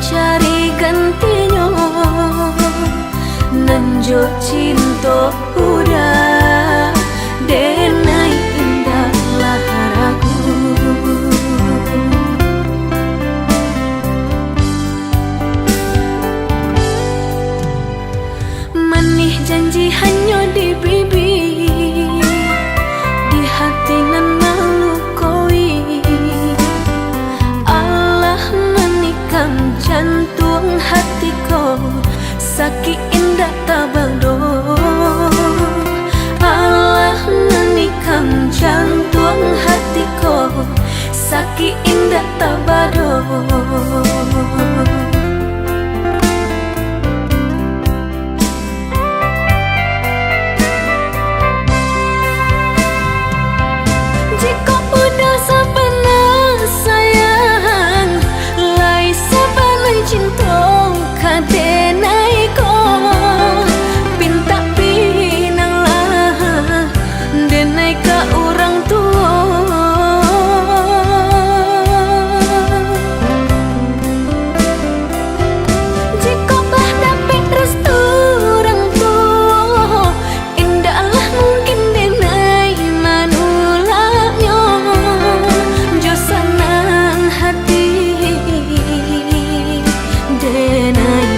cari gantinya nanjo cinta udah denai indah laharaku manih janji hanya di bibir di hati nan melukoi Allah menikam jantung hatiku sakit indah tabado Allah menikam jantung hatiku sakit indah tabado jika udah sebenar sayang lai sebenar cinta kadenai ko pinta pinang lah denai ka orang tua jika bah dapat restu orang tua indahlah mungkin denai manulanya jo senang hati denai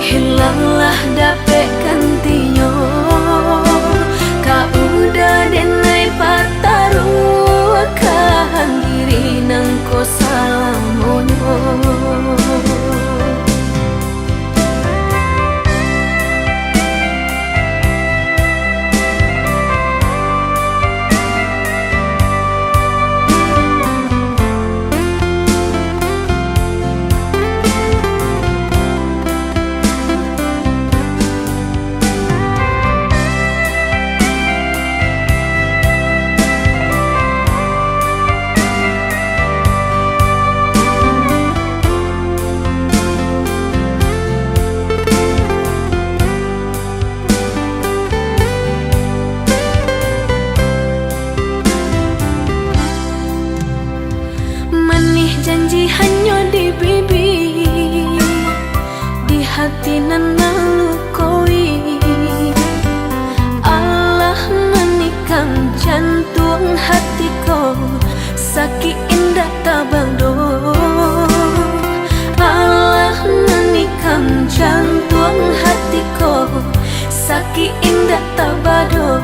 hilanglah dapet gantinya kau udah denai pataruakan diri nang ko salamonyo janji hanya di bibir di hati nan melukoi Allah menikam jantung hatiku sakit indah tabado Allah menikam jantung hatiku sakit indah tabado